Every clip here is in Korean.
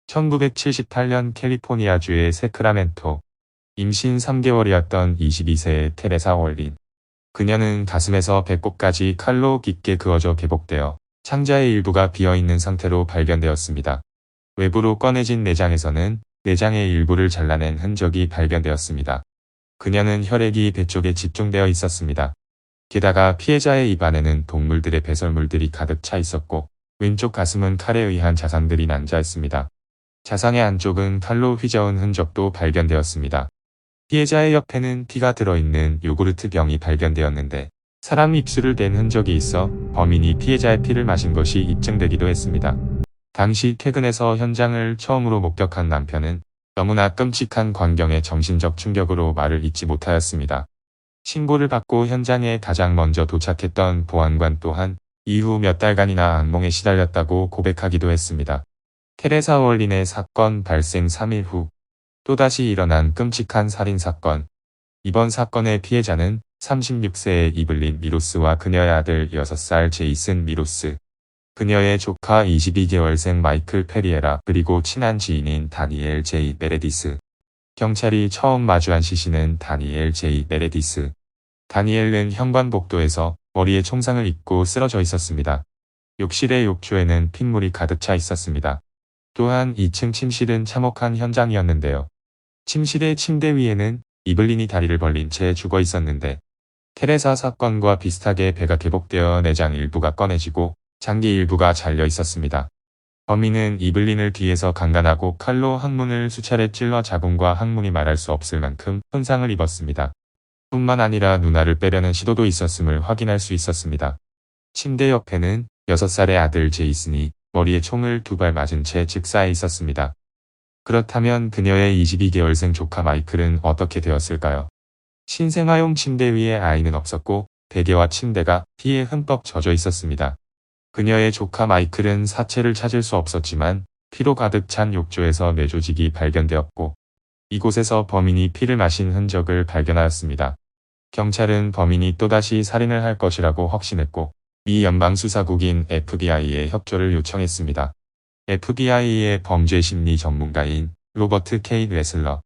1978년 캘리포니아주의 세크라멘토, 임신 3개월이었던 22세의 테레사 월린. 그녀는 가슴에서 배꼽까지 칼로 깊게 그어져 개복되어 창자의 일부가 비어있는 상태로 발견되었습니다. 외부로 꺼내진 내장에서는 내장의 일부를 잘라낸 흔적이 발견되었습니다. 그녀는 혈액이 배 쪽에 집중되어 있었습니다. 게다가 피해자의 입안에는 동물들의 배설물들이 가득 차 있었고 왼쪽 가슴은 칼에 의한 자상들이 난자했습니다. 자상의 안쪽은 칼로 휘저은 흔적도 발견되었습니다. 피해자의 옆에는 피가 들어있는 요구르트 병이 발견되었는데 사람 입술을 댄 흔적이 있어 범인이 피해자의 피를 마신 것이 입증되기도 했습니다. 당시 퇴근해서 현장을 처음으로 목격한 남편은 너무나 끔찍한 광경에 정신적 충격으로 말을 잇지 못하였습니다. 신고를 받고 현장에 가장 먼저 도착했던 보안관 또한 이후 몇 달간이나 악몽에 시달렸다고 고백하기도 했습니다. 테레사 월린의 사건 발생 3일 후 또다시 일어난 끔찍한 살인사건. 이번 사건의 피해자는 36세의 이블린 미로스와 그녀의 아들 6살 제이슨 미로스, 그녀의 조카 22개월생 마이클 페리에라 그리고 친한 지인인 다니엘 제이 메레디스. 경찰이 처음 마주한 시신은 다니엘 제이 메레디스. 다니엘은 현관복도에서 머리에 총상을 입고 쓰러져 있었습니다. 욕실의 욕조에는 핏물이 가득 차 있었습니다. 또한 2층 침실은 참혹한 현장이었는데요. 침실의 침대 위에는 이블린이 다리를 벌린 채 죽어 있었는데 테레사 사건과 비슷하게 배가 개복되어 내장 일부가 꺼내지고 장기 일부가 잘려 있었습니다. 범인은 이블린을 뒤에서 강간하고 칼로 항문을 수차례 찔러 자궁과 항문이 말할 수 없을 만큼 손상을 입었습니다. 뿐만 아니라 누나를 빼려는 시도도 있었음을 확인할 수 있었습니다. 침대 옆에는 6살의 아들 제이슨이 머리에 총을 2발 맞은 채 즉사해 있었습니다. 그렇다면 그녀의 22개월생 조카 마이클은 어떻게 되었을까요? 신생아용 침대 위에 아이는 없었고 베개와 침대가 피에 흠뻑 젖어 있었습니다. 그녀의 조카 마이클은 사체를 찾을 수 없었지만 피로 가득 찬 욕조에서 뇌조직이 발견되었고 이곳에서 범인이 피를 마신 흔적을 발견하였습니다. 경찰은 범인이 또다시 살인을 할 것이라고 확신했고 미 연방수사국인 FBI에 협조를 요청했습니다. FBI의 범죄심리 전문가인 로버트 K. 레슬러.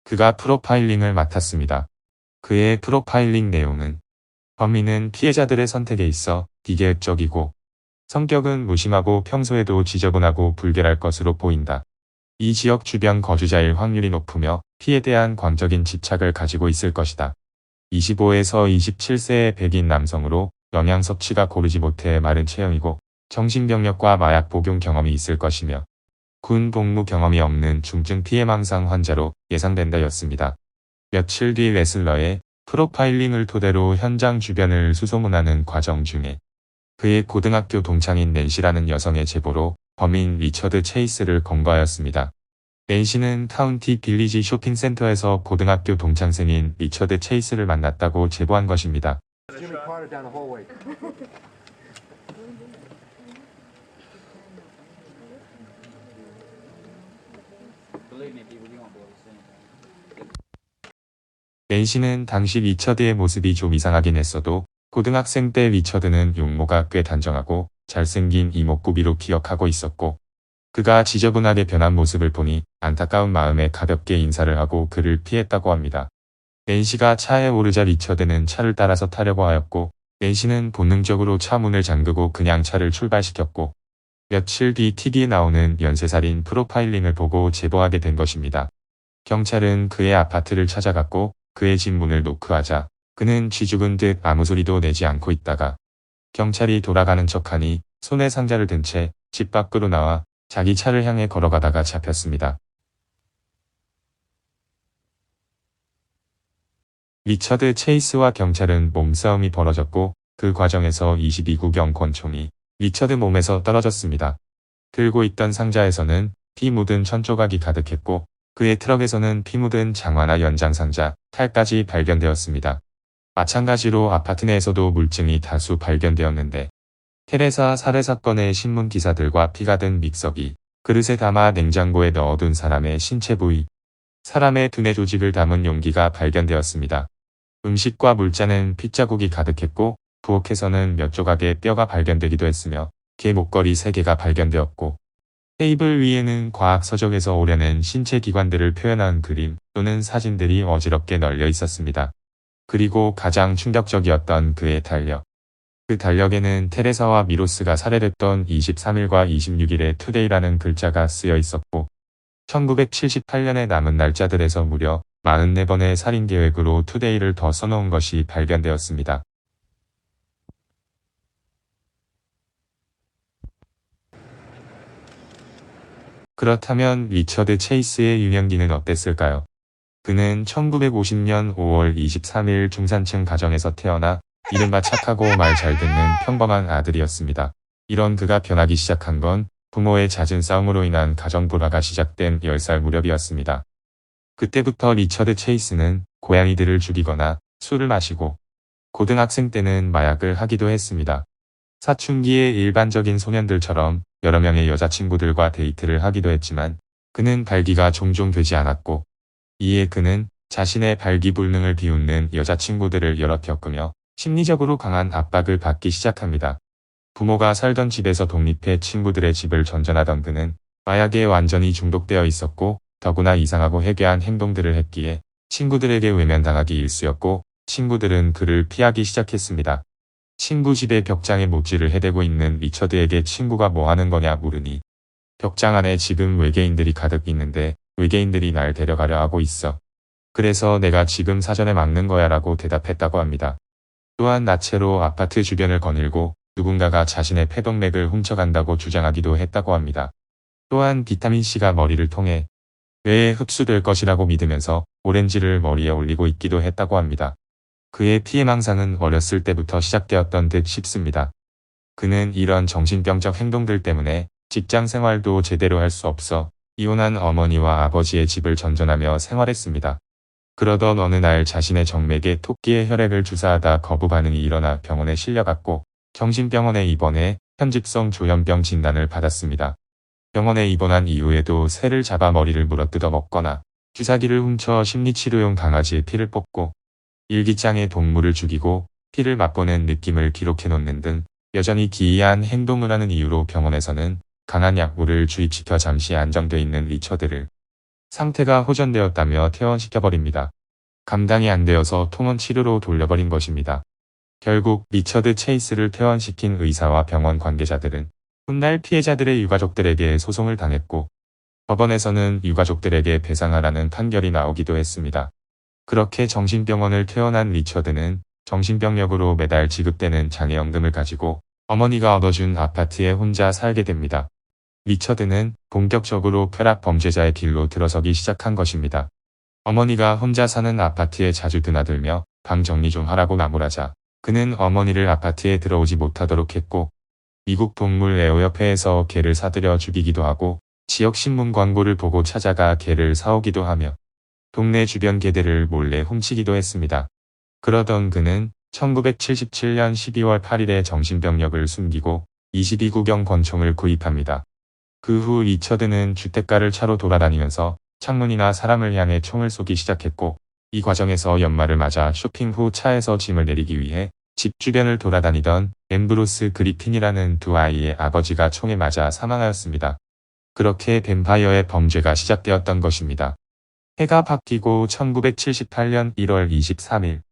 그가 프로파일링을 맡았습니다. 그의 프로파일링 내용은 범인은 피해자들의 선택에 있어 비계획적이고 성격은 무심하고 평소에도 지저분하고 불결할 것으로 보인다. 이 지역 주변 거주자일 확률이 높으며 피에 대한 광적인 집착을 가지고 있을 것이다. 25에서 27세의 백인 남성으로 영양 섭취가 고르지 못해 마른 체형이고 정신병력과 마약 복용 경험이 있을 것이며 군 복무 경험이 없는 중증 피해망상 환자로 예상된다였습니다. 며칠 뒤 레슬러의 프로파일링을 토대로 현장 주변을 수소문하는 과정 중에 그의 고등학교 동창인 낸시라는 여성의 제보로 범인 리처드 체이스를 검거하였습니다. 낸시는 카운티 빌리지 쇼핑센터에서 고등학교 동창생인 리처드 체이스를 만났다고 제보한 것입니다. 낸시는 당시 리처드의 모습이 좀 이상하긴 했어도 고등학생 때 리처드는 용모가 꽤 단정하고 잘생긴 이목구비로 기억하고 있었고 그가 지저분하게 변한 모습을 보니 안타까운 마음에 가볍게 인사를 하고 그를 피했다고 합니다. 낸시가 차에 오르자 리처드는 차를 따라서 타려고 하였고 낸시는 본능적으로 차 문을 잠그고 그냥 차를 출발시켰고 며칠 뒤 TV에 나오는 연쇄살인 프로파일링을 보고 제보하게 된 것입니다. 경찰은 그의 아파트를 찾아갔고 그의 집 문을 노크하자 그는 쥐죽은 듯 아무 소리도 내지 않고 있다가 경찰이 돌아가는 척하니 손에 상자를 든 채 집 밖으로 나와 자기 차를 향해 걸어가다가 잡혔습니다. 리처드 체이스와 경찰은 몸싸움이 벌어졌고 그 과정에서 22구경 권총이 리처드 몸에서 떨어졌습니다. 들고 있던 상자에서는 피 묻은 천조각이 가득했고 그의 트럭에서는 피 묻은 장화나 연장상자, 칼까지 발견되었습니다. 마찬가지로 아파트 내에서도 물증이 다수 발견되었는데 테레사 살해 사건의 신문 기사들과 피가 든 믹서기, 그릇에 담아 냉장고에 넣어둔 사람의 신체 부위, 사람의 두뇌 조직을 담은 용기가 발견되었습니다. 음식과 물잔은 핏자국이 가득했고 부엌에서는 몇 조각의 뼈가 발견되기도 했으며 개 목걸이 3개가 발견되었고 테이블 위에는 과학 서적에서 오려낸 신체 기관들을 표현한 그림 또는 사진들이 어지럽게 널려 있었습니다. 그리고 가장 충격적이었던 그의 달력. 그 달력에는 테레사와 미로스가 살해됐던 23일과 26일에 투데이라는 글자가 쓰여 있었고 1978년에 남은 날짜들에서 무려 44번의 살인 계획으로 투데이를 더 써놓은 것이 발견되었습니다. 그렇다면 리처드 체이스의 유년기는 어땠을까요? 그는 1950년 5월 23일 중산층 가정에서 태어나 이른바 착하고 말 잘 듣는 평범한 아들이었습니다. 이런 그가 변하기 시작한 건 부모의 잦은 싸움으로 인한 가정 불화가 시작된 10살 무렵이었습니다. 그때부터 리처드 체이스는 고양이들을 죽이거나 술을 마시고 고등학생 때는 마약을 하기도 했습니다. 사춘기의 일반적인 소년들처럼 여러 명의 여자친구들과 데이트를 하기도 했지만 그는 발기가 종종 되지 않았고 이에 그는 자신의 발기불능을 비웃는 여자친구들을 여러 겪으며 심리적으로 강한 압박을 받기 시작합니다. 부모가 살던 집에서 독립해 친구들의 집을 전전하던 그는 마약에 완전히 중독되어 있었고 더구나 이상하고 해괴한 행동들을 했기에 친구들에게 외면당하기 일쑤였고 친구들은 그를 피하기 시작했습니다. 친구 집의 벽장에 못질을 해대고 있는 리처드에게 친구가 뭐 하는 거냐 물으니 벽장 안에 지금 외계인들이 가득 있는데 외계인들이 날 데려가려 하고 있어. 그래서 내가 지금 사전에 막는 거야 라고 대답했다고 합니다. 또한 나체로 아파트 주변을 거닐고 누군가가 자신의 폐동맥을 훔쳐간다고 주장하기도 했다고 합니다. 또한 비타민C가 머리를 통해 뇌에 흡수될 것이라고 믿으면서 오렌지를 머리에 올리고 있기도 했다고 합니다. 그의 피해망상은 어렸을 때부터 시작되었던 듯 싶습니다. 그는 이런 정신병적 행동들 때문에 직장 생활도 제대로 할 수 없어 이혼한 어머니와 아버지의 집을 전전하며 생활했습니다. 그러던 어느 날 자신의 정맥에 토끼의 혈액을 주사하다 거부 반응이 일어나 병원에 실려갔고 정신병원에 입원해 편집성 조현병 진단을 받았습니다. 병원에 입원한 이후에도 새를 잡아 머리를 물어뜯어 먹거나 주사기를 훔쳐 심리치료용 강아지의 피를 뽑고 일기장에 동물을 죽이고 피를 맛보는 느낌을 기록해놓는 등 여전히 기이한 행동을 하는 이유로 병원에서는 강한 약물을 주입시켜 잠시 안정돼 있는 리처드를 상태가 호전되었다며 퇴원시켜버립니다. 감당이 안 되어서 통원 치료로 돌려버린 것입니다. 결국 리처드 체이스를 퇴원시킨 의사와 병원 관계자들은 훗날 피해자들의 유가족들에게 소송을 당했고 법원에서는 유가족들에게 배상하라는 판결이 나오기도 했습니다. 그렇게 정신병원을 퇴원한 리처드는 정신병력으로 매달 지급되는 장애연금을 가지고 어머니가 얻어준 아파트에 혼자 살게 됩니다. 리처드는 본격적으로 쾌락 범죄자의 길로 들어서기 시작한 것입니다. 어머니가 혼자 사는 아파트에 자주 드나들며 방 정리 좀 하라고 나무라자 그는 어머니를 아파트에 들어오지 못하도록 했고 미국 동물 애호협회에서 개를 사들여 죽이기도 하고 지역 신문 광고를 보고 찾아가 개를 사오기도 하며 동네 주변 개들을 몰래 훔치기도 했습니다. 그러던 그는 1977년 12월 8일에 정신병력을 숨기고 22구경 권총을 구입합니다. 그 후 리처드는 주택가를 차로 돌아다니면서 창문이나 사람을 향해 총을 쏘기 시작했고 이 과정에서 연말을 맞아 쇼핑 후 차에서 짐을 내리기 위해 집 주변을 돌아다니던 앰브로스 그리핀이라는 두 아이의 아버지가 총에 맞아 사망하였습니다. 그렇게 뱀파이어의 범죄가 시작되었던 것입니다. 해가 바뀌고 1978년 1월 23일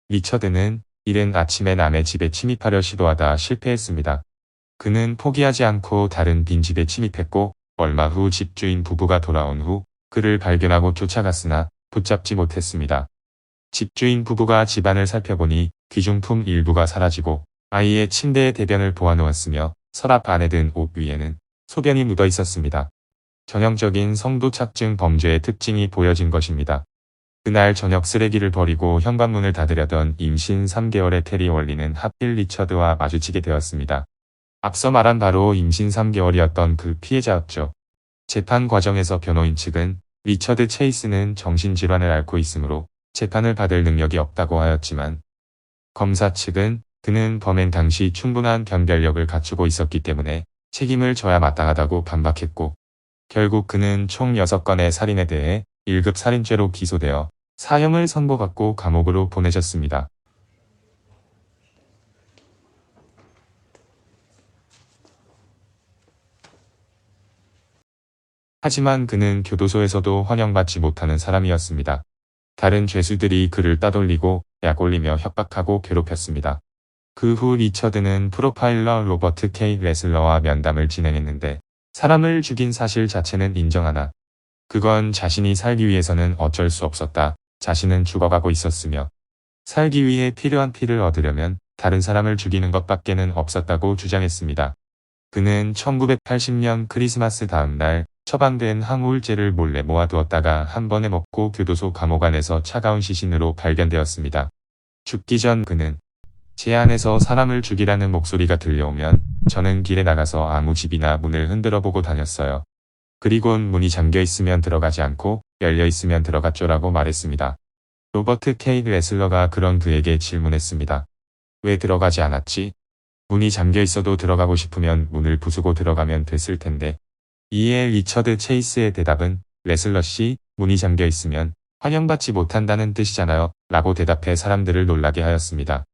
리처드는 이른 아침에 남의 집에 침입하려 시도하다 실패했습니다. 그는 포기하지 않고 다른 빈집에 침입했고 얼마 후 집주인 부부가 돌아온 후 그를 발견하고 쫓아갔으나 붙잡지 못했습니다. 집주인 부부가 집안을 살펴보니 귀중품 일부가 사라지고 아이의 침대에 대변을 보아놓았으며 서랍 안에 든 옷 위에는 소변이 묻어 있었습니다. 전형적인 성도착증 범죄의 특징이 보여진 것입니다. 그날 저녁 쓰레기를 버리고 현관문을 닫으려던 임신 3개월의 테리 월리는 하필 리처드와 마주치게 되었습니다. 앞서 말한 바로 임신 3개월이었던 그 피해자였죠. 재판 과정에서 변호인 측은 리처드 체이스는 정신질환을 앓고 있으므로 재판을 받을 능력이 없다고 하였지만 검사 측은 그는 범행 당시 충분한 변별력을 갖추고 있었기 때문에 책임을 져야 마땅하다고 반박했고 결국 그는 총 6건의 살인에 대해 1급 살인죄로 기소되어 사형을 선고받고 감옥으로 보내졌습니다. 하지만 그는 교도소에서도 환영받지 못하는 사람이었습니다. 다른 죄수들이 그를 따돌리고 약올리며 협박하고 괴롭혔습니다. 그 후 리처드는 프로파일러 로버트 K. 레슬러와 면담을 진행했는데 사람을 죽인 사실 자체는 인정하나 그건 자신이 살기 위해서는 어쩔 수 없었다. 자신은 죽어가고 있었으며 살기 위해 필요한 피를 얻으려면 다른 사람을 죽이는 것밖에는 없었다고 주장했습니다. 그는 1980년 크리스마스 다음 날 처방된 항우울제를 몰래 모아두었다가 한 번에 먹고 교도소 감옥 안에서 차가운 시신으로 발견되었습니다. 죽기 전 그는 제 안에서 사람을 죽이라는 목소리가 들려오면 저는 길에 나가서 아무 집이나 문을 흔들어 보고 다녔어요. 그리곤 문이 잠겨 있으면 들어가지 않고 열려 있으면 들어갔죠라고 말했습니다. 로버트 K. 레슬러가 그런 그에게 질문했습니다. 왜 들어가지 않았지? 문이 잠겨 있어도 들어가고 싶으면 문을 부수고 들어가면 됐을 텐데. 이에 리처드 체이스의 대답은 레슬러 씨, 문이 잠겨 있으면 환영받지 못한다는 뜻이잖아요. 라고 대답해 사람들을 놀라게 하였습니다.